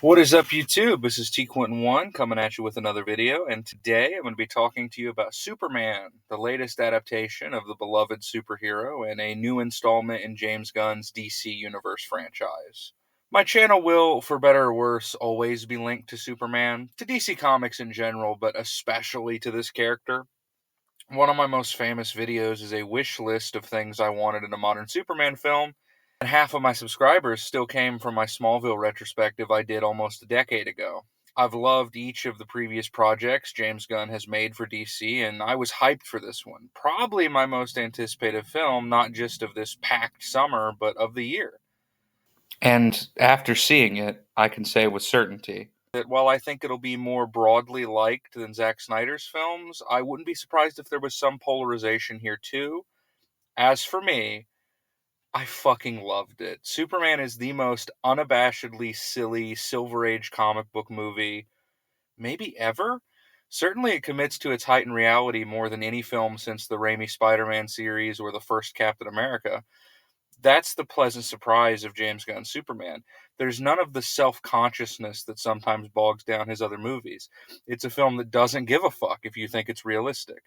What is up, YouTube? This is T Quentin1 coming at you with another video, and today I'm going to be talking to you about Superman, the latest adaptation of the beloved superhero and a new installment in James Gunn's DC Universe franchise. My channel will, for better or worse, always be linked to Superman, to DC Comics in general, but especially to this character. One of my most famous videos is a wish list of things I wanted in a modern Superman film, and half of my subscribers still came from my Smallville retrospective I did almost a decade ago. I've loved each of the previous projects James Gunn has made for DC, and I was hyped for this one. Probably my most anticipated film, not just of this packed summer, but of the year. And after seeing it, I can say with certainty that while I think it'll be more broadly liked than Zack Snyder's films, I wouldn't be surprised if there was some polarization here too. As for me, I fucking loved it. Superman is the most unabashedly silly Silver Age comic book movie maybe ever. Certainly it commits to its heightened reality more than any film since the Raimi Spider-Man series or the first Captain America. That's the pleasant surprise of James Gunn's Superman. There's none of the self-consciousness that sometimes bogs down his other movies. It's a film that doesn't give a fuck if you think it's realistic.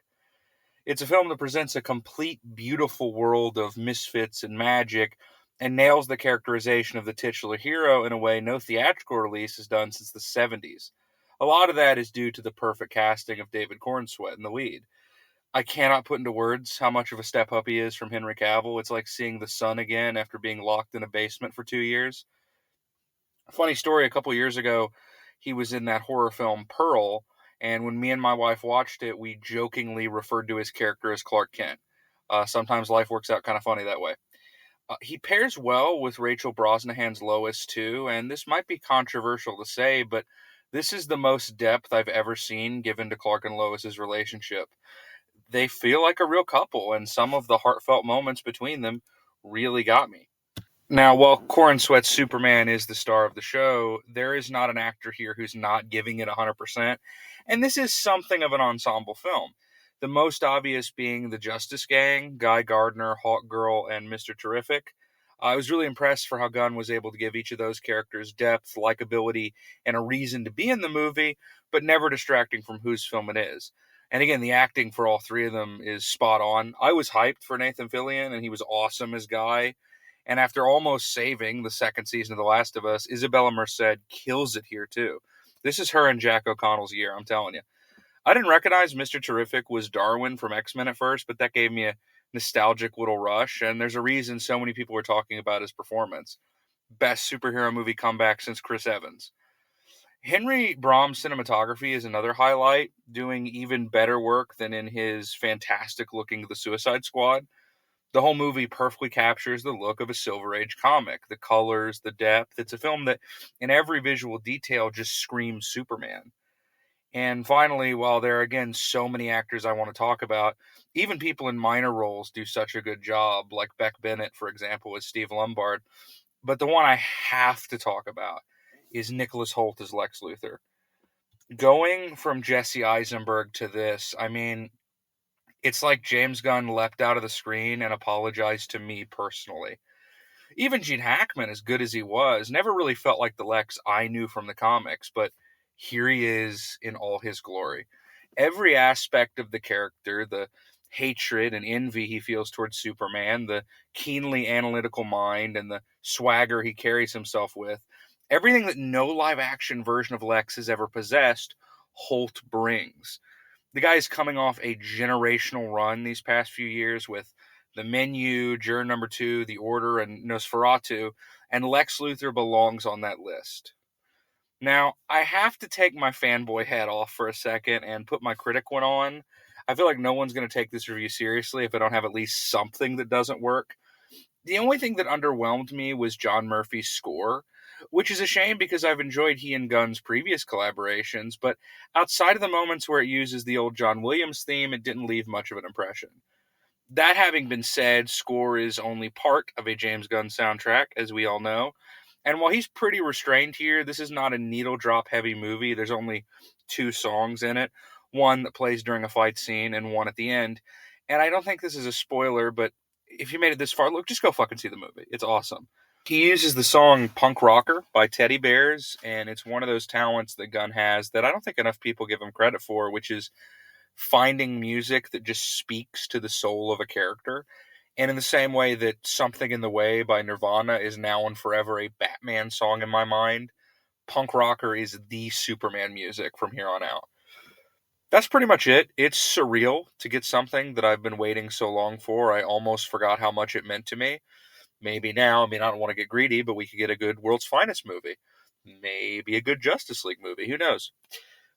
It's a film that presents a complete, beautiful world of misfits and magic and nails the characterization of the titular hero in a way no theatrical release has done since the 70s. A lot of that is due to the perfect casting of David Cornsweet in the lead. I cannot put into words how much of a step up he is from Henry Cavill. It's like seeing the sun again after being locked in a basement for 2 years. Funny story, a couple years ago, he was in that horror film Pearl, and when me and my wife watched it, we jokingly referred to his character as Clark Kent. Sometimes life works out kind of funny that way. He pairs well with Rachel Brosnahan's Lois, too, and this might be controversial to say, but this is the most depth I've ever seen given to Clark and Lois's relationship. They feel like a real couple, and some of the heartfelt moments between them really got me. Now, while Cornsweet's Superman is the star of the show, there is not an actor here who's not giving it 100%, and this is something of an ensemble film. The most obvious being the Justice Gang, Guy Gardner, Hawkgirl, and Mr. Terrific. I was really impressed for how Gunn was able to give each of those characters depth, likability, and a reason to be in the movie, but never distracting from whose film it is. And again, the acting for all three of them is spot on. I was hyped for Nathan Fillion, and he was awesome as Guy. And after almost saving the second season of The Last of Us, Isabella Merced kills it here, too. This is her and Jack O'Connell's year, I'm telling you. I didn't recognize Mr. Terrific was Darwin from X-Men at first, but that gave me a nostalgic little rush, and there's a reason so many people were talking about his performance. Best superhero movie comeback since Chris Evans. Henry Brahm's cinematography is another highlight, doing even better work than in his fantastic-looking The Suicide Squad. The whole movie perfectly captures the look of a Silver Age comic, the colors, the depth. It's a film that, in every visual detail, just screams Superman. And finally, while there are, again, so many actors I want to talk about, even people in minor roles do such a good job, like Beck Bennett, for example, as Steve Lombard. But the one I have to talk about is Nicholas Hoult as Lex Luthor. Going from Jesse Eisenberg to this, I mean, it's like James Gunn leapt out of the screen and apologized to me personally. Even Gene Hackman, as good as he was, never really felt like the Lex I knew from the comics, but here he is in all his glory. Every aspect of the character, the hatred and envy he feels towards Superman, the keenly analytical mind, and the swagger he carries himself with, everything that no live-action version of Lex has ever possessed, Holt brings. The guy is coming off a generational run these past few years with The Menu, Juror Number 2, The Order, and Nosferatu, and Lex Luthor belongs on that list. Now, I have to take my fanboy hat off for a second and put my critic one on. I feel like no one's going to take this review seriously if I don't have at least something that doesn't work. The only thing that underwhelmed me was John Murphy's score, which is a shame because I've enjoyed he and Gunn's previous collaborations, but outside of the moments where it uses the old John Williams theme, it didn't leave much of an impression. That having been said, score is only part of a James Gunn soundtrack, as we all know. And while he's pretty restrained here, this is not a needle drop heavy movie. There's only 2 songs in it, one that plays during a fight scene and one at the end. And I don't think this is a spoiler, but if you made it this far, look, just go fucking see the movie. It's awesome. He uses the song Punk Rocker by Teddy Bears, and it's one of those talents that Gunn has that I don't think enough people give him credit for, which is finding music that just speaks to the soul of a character. And in the same way that Something in the Way by Nirvana is now and forever a Batman song in my mind, Punk Rocker is the Superman music from here on out. That's pretty much it. It's surreal to get something that I've been waiting so long for. I almost forgot how much it meant to me. Maybe now, I mean, I don't want to get greedy, but we could get a good World's Finest movie. Maybe a good Justice League movie. Who knows?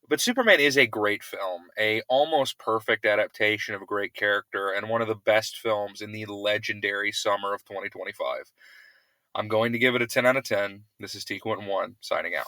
But Superman is a great film, a almost perfect adaptation of a great character, and one of the best films in the legendary summer of 2025. I'm going to give it a 10 out of 10. This is T Quentin 1, signing out.